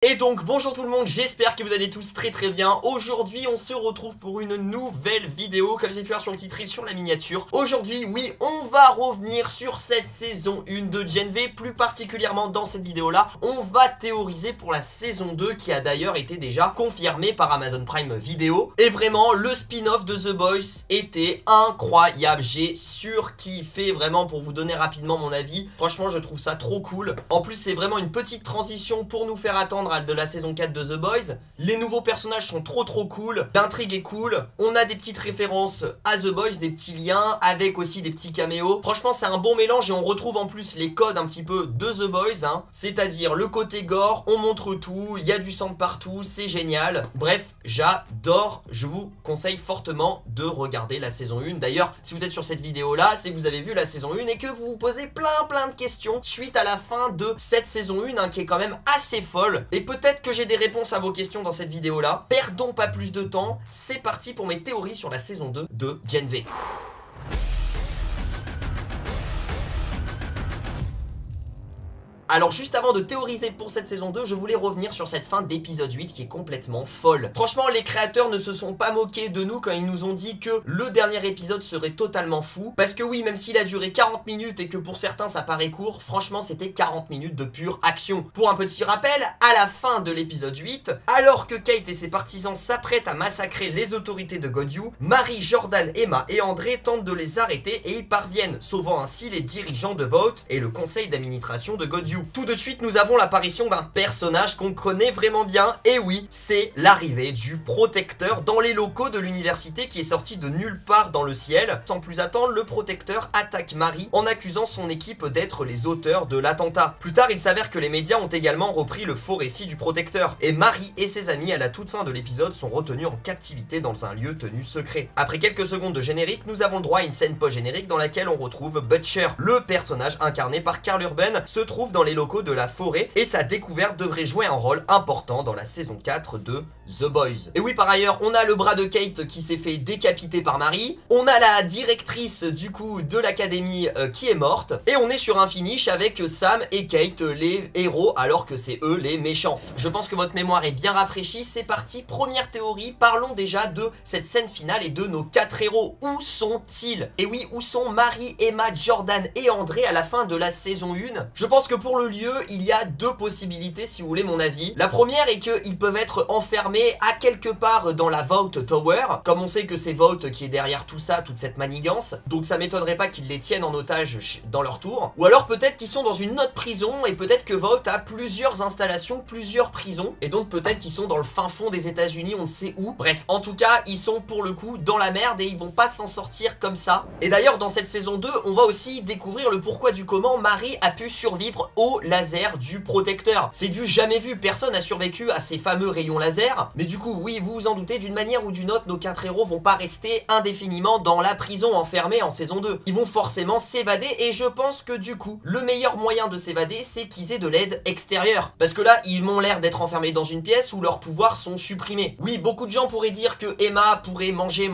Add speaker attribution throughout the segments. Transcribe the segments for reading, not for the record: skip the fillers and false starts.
Speaker 1: Et donc bonjour tout le monde, j'espère que vous allez tous très bien. Aujourd'hui on se retrouve pour une nouvelle vidéo, comme j'ai pu voir sur le titre et sur la miniature. Aujourd'hui oui, on va revenir sur cette saison 1 de Gen V. Plus particulièrement dans cette vidéo là, on va théoriser pour la saison 2, qui a d'ailleurs été déjà confirmée par Amazon Prime Video. Et vraiment le spin-off de The Boys était incroyable, j'ai surkiffé vraiment. Pour vous donner rapidement mon avis, franchement je trouve ça trop cool. En plus c'est vraiment une petite transition pour nous faire attendre de la saison 4 de The Boys. Les nouveaux personnages sont trop cool, l'intrigue est cool, on a des petites références à The Boys, des petits liens avec aussi des petits caméos. Franchement c'est un bon mélange et on retrouve en plus les codes un petit peu de The Boys, hein. C'est-à-dire le côté gore, on montre tout, il y a du sang de partout, c'est génial. Bref, j'adore, je vous conseille fortement de regarder la saison 1. D'ailleurs, si vous êtes sur cette vidéo là, c'est que vous avez vu la saison 1 et que vous vous posez plein de questions suite à la fin de cette saison 1, hein, qui est quand même assez folle. Et peut-être que j'ai des réponses à vos questions dans cette vidéo là. Perdons pas plus de temps, c'est parti pour mes théories sur la saison 2 de Gen V. Alors juste avant de théoriser pour cette saison 2, je voulais revenir sur cette fin d'épisode 8 qui est complètement folle. Franchement, les créateurs ne se sont pas moqués de nous quand ils nous ont dit que le dernier épisode serait totalement fou. Parce que oui, même s'il a duré 40 minutes et que pour certains ça paraît court, franchement c'était 40 minutes de pure action. Pour un petit rappel, à la fin de l'épisode 8, alors que Kate et ses partisans s'apprêtent à massacrer les autorités de God You, Marie, Jordan, Emma et André tentent de les arrêter et y parviennent, sauvant ainsi les dirigeants de Vought et le conseil d'administration de God You. Tout de suite nous avons l'apparition d'un personnage qu'on connaît vraiment bien, et oui, c'est l'arrivée du protecteur dans les locaux de l'université qui est sorti de nulle part dans le ciel. Sans plus attendre, le protecteur attaque Marie en accusant son équipe d'être les auteurs de l'attentat. Plus tard, il s'avère que les médias ont également repris le faux récit du protecteur, et Marie et ses amis à la toute fin de l'épisode sont retenus en captivité dans un lieu tenu secret. Après quelques secondes de générique, nous avons le droit à une scène post-générique dans laquelle on retrouve Butcher. Le personnage incarné par Karl Urban se trouve dans les locaux de la forêt et sa découverte devrait jouer un rôle important dans la saison 4 de The Boys. Et oui, par ailleurs, on a le bras de Kate qui s'est fait décapiter par Marie, on a la directrice du coup de l'académie qui est morte, et on est sur un finish avec Sam et Kate les héros alors que c'est eux les méchants. Je pense que votre mémoire est bien rafraîchie, c'est parti, première théorie, parlons déjà de cette scène finale et de nos 4 héros. Où sont-ils? Et oui, où sont Marie, Emma, Jordan et André à la fin de la saison 1? Je pense que pour le lieu, il y a deux possibilités si vous voulez mon avis. La première est qu'ils peuvent être enfermés à quelque part dans la Vought Tower, comme on sait que c'est Vought qui est derrière tout ça, toute cette manigance, donc ça m'étonnerait pas qu'ils les tiennent en otage dans leur tour. Ou alors peut-être qu'ils sont dans une autre prison, et peut-être que Vought a plusieurs installations, plusieurs prisons, et donc peut-être qu'ils sont dans le fin fond des États-Unis, on ne sait où. Bref, en tout cas, ils sont pour le coup dans la merde et ils vont pas s'en sortir comme ça. Et d'ailleurs dans cette saison 2, on va aussi découvrir le pourquoi du comment Marie a pu survivre au laser du protecteur. C'est du jamais vu, personne n'a survécu à ces fameux rayons laser. Mais du coup, oui, vous vous en doutez, d'une manière ou d'une autre, nos 4 héros vont pas rester indéfiniment dans la prison enfermés en saison 2. Ils vont forcément s'évader, et je pense que du coup, le meilleur moyen de s'évader, c'est qu'ils aient de l'aide extérieure. Parce que là, ils m'ont l'air d'être enfermés dans une pièce où leurs pouvoirs sont supprimés. Oui, beaucoup de gens pourraient dire que Emma pourrait manger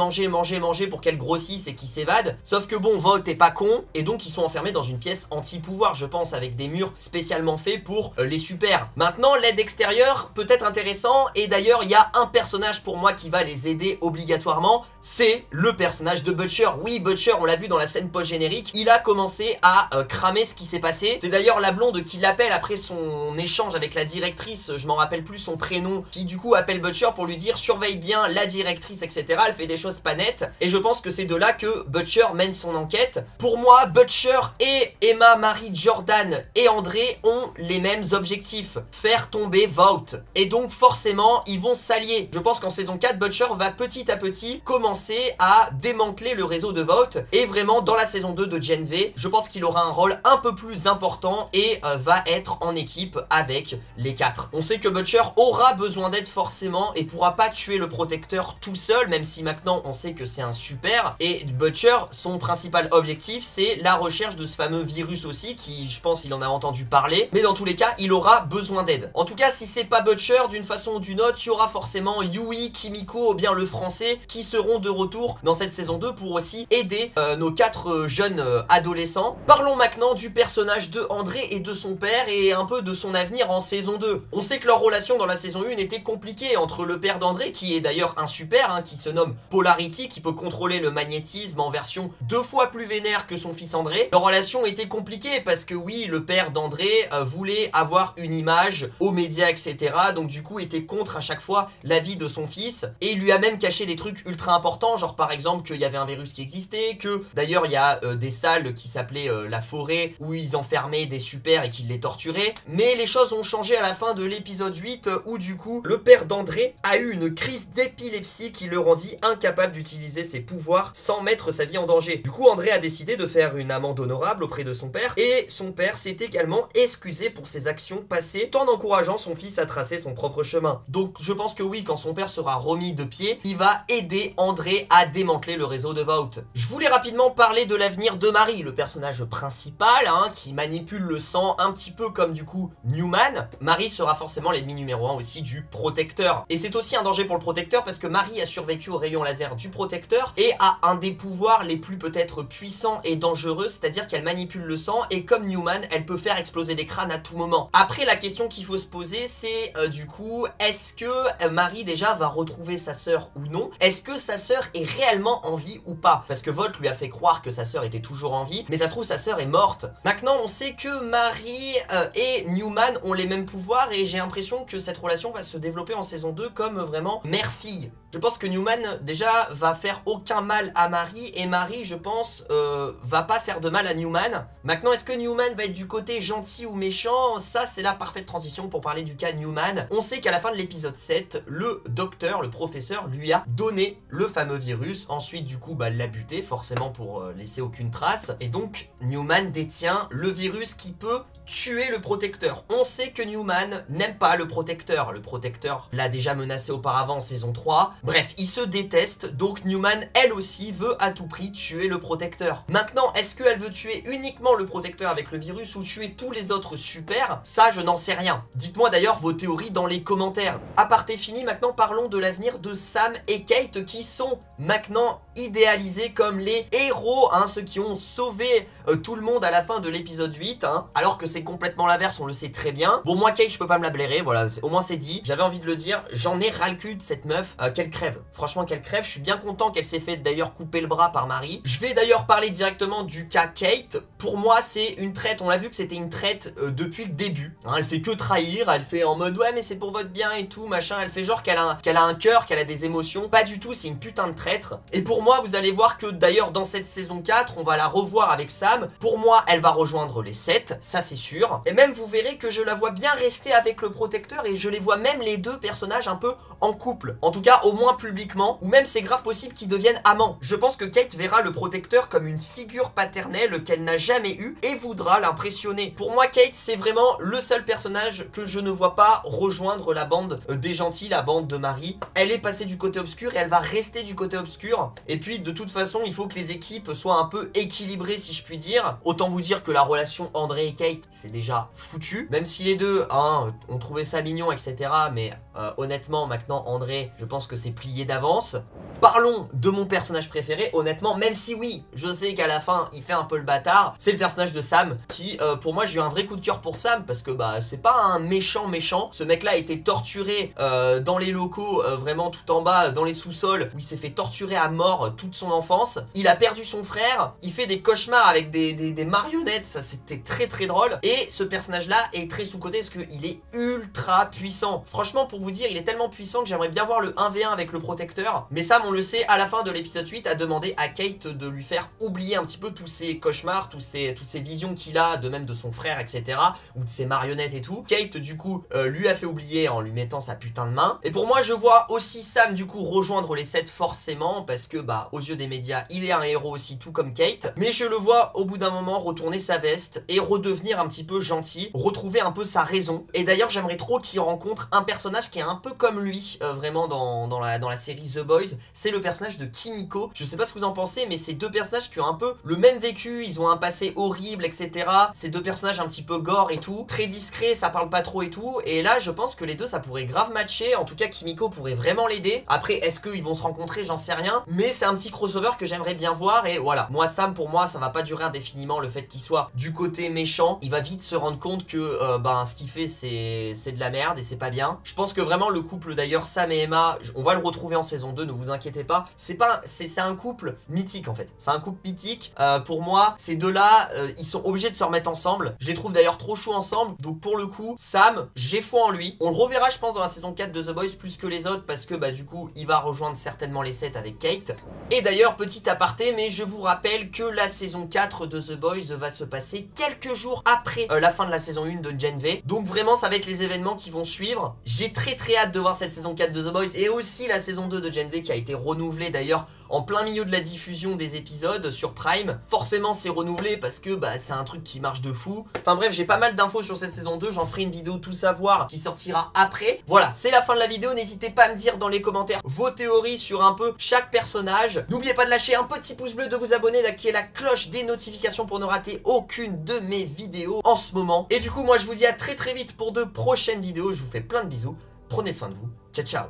Speaker 1: pour qu'elle grossisse et qu'ils s'évadent. Sauf que bon, Vought est pas con, et donc ils sont enfermés dans une pièce anti-pouvoir, je pense, avec des murs spécialement faits pour les super. Maintenant, l'aide extérieure peut être intéressant, et d'ailleurs il y a un personnage pour moi qui va les aider obligatoirement, c'est le personnage de Butcher. Oui, Butcher, on l'a vu dans la scène post-générique, il a commencé à cramer ce qui s'est passé. C'est d'ailleurs la blonde qui l'appelle après son échange avec la directrice, je m'en rappelle plus son prénom, qui du coup appelle Butcher pour lui dire surveille bien la directrice, etc. Elle fait des choses pas nettes, et je pense que c'est de là que Butcher mène son enquête. Pour moi, Butcher et Emma, Marie, Jordan et André ont les mêmes objectifs, faire tomber Vought, et donc forcément ils vont s'allier. Je pense qu'en saison 4, Butcher va petit à petit commencer à démanteler le réseau de Vought, et vraiment dans la saison 2 de Gen V, je pense qu'il aura un rôle un peu plus important et va être en équipe avec les 4. On sait que Butcher aura besoin d'aide forcément et pourra pas tuer le protecteur tout seul, même si maintenant on sait que c'est un super, et Butcher, son principal objectif c'est la recherche de ce fameux virus aussi, qui je pense il en a entendu parler, mais dans tous les cas il aura besoin d'aide. En tout cas, si c'est pas Butcher, d'une façon ou d'une autre, il y aura forcément Yui, Kimiko ou bien le français qui seront de retour dans cette saison 2 pour aussi aider nos 4 jeunes adolescents. Parlons maintenant du personnage de André et de son père et un peu de son avenir en saison 2. On sait que leur relation dans la saison 1 était compliquée entre le père d'André, qui est d'ailleurs un super, hein, qui se nomme Polarity, qui peut contrôler le magnétisme en version 2 fois plus vénère que son fils André. Leur relation était compliquée parce que oui, le père d'André voulait avoir une image aux médias, etc. Donc du coup était contre à chaque fois la vie de son fils et il lui a même caché des trucs ultra importants, genre par exemple qu'il y avait un virus qui existait, que d'ailleurs il y a des salles qui s'appelaient la forêt où ils enfermaient des super et qu'ils les torturaient. Mais les choses ont changé à la fin de l'épisode 8 où du coup le père d'André a eu une crise d'épilepsie qui le rendit incapable d'utiliser ses pouvoirs sans mettre sa vie en danger. Du coup André a décidé de faire une amende honorable auprès de son père et son père s'est également excusé pour ses actions passées tout en encourageant son fils à tracer son propre chemin. Donc je pense que oui, quand son père sera remis de pied, il va aider André à démanteler le réseau de Vought. Je voulais rapidement parler de l'avenir de Marie, le personnage principal, hein, qui manipule le sang un petit peu comme du coup Newman. Marie sera forcément l'ennemi numéro 1 aussi du protecteur. Et c'est aussi un danger pour le protecteur parce que Marie a survécu au rayon laser du protecteur et a un des pouvoirs les plus peut-être puissants et dangereux, c'est-à-dire qu'elle manipule le sang et comme Newman, elle peut faire exploser des crânes à tout moment. Après, la question qu'il faut se poser, c'est du coup, est-ce que Marie déjà va retrouver sa sœur ou non? Est-ce que sa sœur est réellement en vie ou pas? Parce que Vought lui a fait croire que sa sœur était toujours en vie, mais ça se trouve sa sœur est morte. Maintenant, on sait que Marie et Newman ont les mêmes pouvoirs et j'ai l'impression que cette relation va se développer en saison 2 comme vraiment mère-fille. Je pense que Newman déjà va faire aucun mal à Marie et Marie, je pense, va pas faire de mal à Newman. Maintenant, est-ce que Newman va être du côté gentil ou méchant? Ça, c'est la parfaite transition pour parler du cas Newman. On sait qu'à la fin de l'épisode 7, le docteur, le professeur, lui a donné le fameux virus. Ensuite, du coup, l'a buté, forcément pour laisser aucune trace. Et donc, Newman détient le virus qui peut tuer le protecteur. On sait que Newman n'aime pas le protecteur. Le protecteur l'a déjà menacé auparavant en saison 3. Bref, ils se détestent, donc Newman, elle aussi, veut à tout prix tuer le protecteur. Maintenant, est-ce qu'elle veut tuer uniquement le protecteur avec le virus ou tuer tous les autres super? Ça, je n'en sais rien. Dites-moi d'ailleurs vos théories dans les commentaires. Aparté fini, maintenant parlons de l'avenir de Sam et Kate qui sont maintenant idéalisés comme les héros, hein, ceux qui ont sauvé tout le monde à la fin de l'épisode 8, hein, alors que c'est complètement l'inverse, on le sait très bien. Bon, moi Kate, je peux pas me la blairer, voilà, au moins c'est dit. J'avais envie de le dire, j'en ai ras le cul de cette meuf, qu'elle crève. Franchement, qu'elle crève. Je suis bien content qu'elle s'est fait d'ailleurs couper le bras par Marie. Je vais d'ailleurs parler directement du cas Kate. Pour moi, c'est une traite, on l'a vu que c'était une traite depuis le début. Hein, elle fait que trahir, elle fait en mode ouais mais c'est pour votre bien et tout, machin. Elle fait genre qu'elle a un cœur, qu'elle a des émotions. Pas du tout, c'est une putain de traître. Et pour moi, vous allez voir que d'ailleurs dans cette saison 4, on va la revoir avec Sam. Pour moi, elle va rejoindre les 7, ça c'est sûr. Et même vous verrez que je la vois bien rester avec le protecteur et je les vois même les deux personnages un peu en couple. En tout cas, au moins publiquement, ou même c'est grave possible qu'ils deviennent amants. Je pense que Kate verra le protecteur comme une figure paternelle qu'elle n'a jamais eue et voudra l'impressionner. Pour moi, Kate, c'est vraiment le seul personnage que je ne vois pas rejoindre la bande des gentils, la bande de Marie. Elle est passée du côté obscur et elle va rester du côté obscur. Et puis, de toute façon, il faut que les équipes soient un peu équilibrées, si je puis dire. Autant vous dire que la relation André et Kate, c'est déjà foutu. Même si les deux, hein, ont trouvé ça mignon, etc. Mais honnêtement, maintenant, André, je pense que c'est plié d'avance. Parlons de mon personnage préféré, honnêtement, même si oui, je sais qu'à la fin, il fait un peu le bâtard, c'est le personnage de Sam, qui, pour moi, j'ai eu un vrai coup de cœur pour Sam, parce que, c'est pas un méchant, ce mec-là a été torturé dans les locaux, vraiment tout en bas, dans les sous-sols, où il s'est fait torturer à mort toute son enfance, il a perdu son frère, il fait des cauchemars avec des marionnettes, ça c'était très très drôle, et ce personnage-là est très sous-coté, parce qu'il est ultra puissant. Franchement, pour vous dire, il est tellement puissant que j'aimerais bien voir le 1v1 avec le protecteur, mais Sam, on le sait, à la fin de l'épisode 8, a demandé à Kate de lui faire oublier un petit peu tous ces cauchemars, toutes ces visions qu'il a, de même de son frère, etc., ou de ses marionnettes et tout. Kate, du coup, lui a fait oublier en lui mettant sa putain de main. Et pour moi, je vois aussi Sam, du coup, rejoindre les 7 forcément, parce que, aux yeux des médias, il est un héros aussi, tout comme Kate. Mais je le vois, au bout d'un moment, retourner sa veste et redevenir un petit peu gentil, retrouver un peu sa raison. Et d'ailleurs, j'aimerais trop qu'il rencontre un personnage qui est un peu comme lui, vraiment dans la série The Boys. c'est le personnage de Kimiko. Je sais pas ce que vous en pensez, mais c'est deux personnages qui ont un peu le même vécu, ils ont un passé horrible, etc. C'est deux personnages un petit peu gore et tout, très discrets, ça parle pas trop et tout, et là je pense que les deux ça pourrait grave matcher. En tout cas Kimiko pourrait vraiment l'aider. Après est-ce qu'ils vont se rencontrer, j'en sais rien, mais c'est un petit crossover que j'aimerais bien voir. Et voilà, moi Sam, pour moi ça va pas durer indéfiniment, le fait qu'il soit du côté méchant, il va vite se rendre compte que ce qu'il fait c'est de la merde et c'est pas bien. Je pense que vraiment le couple d'ailleurs Sam et Emma, on va le retrouver en saison 2, ne vous inquiétez pas. C'est un couple mythique en fait, c'est un couple mythique. Pour moi ces deux là ils sont obligés de se remettre ensemble. Je les trouve d'ailleurs trop chauds ensemble, donc pour le coup Sam, j'ai foi en lui. On le reverra je pense dans la saison 4 de The Boys plus que les autres, parce que du coup il va rejoindre certainement les 7 avec Kate. Et d'ailleurs petit aparté, mais je vous rappelle que la saison 4 de The Boys va se passer quelques jours après la fin de la saison 1 de Gen V. Donc vraiment ça va être les événements qui vont suivre. J'ai très hâte de voir cette saison 4 de The Boys, et aussi la saison 2 de Gen V qui a été renouvelée d'ailleurs en plein milieu de la diffusion des épisodes sur Prime. Forcément c'est renouvelé parce que c'est un truc qui marche de fou. Enfin bref, j'ai pas mal d'infos sur cette saison 2, j'en ferai une vidéo tout savoir qui sortira après. Voilà, c'est la fin de la vidéo, n'hésitez pas à me dire dans les commentaires vos théories sur un peu chaque personnage. N'oubliez pas de lâcher un petit pouce bleu, de vous abonner, d'activer la cloche des notifications pour ne rater aucune de mes vidéos en ce moment. Et du coup moi je vous dis à très vite pour de prochaines vidéos, je vous fais plein de bisous, prenez soin de vous, ciao ciao.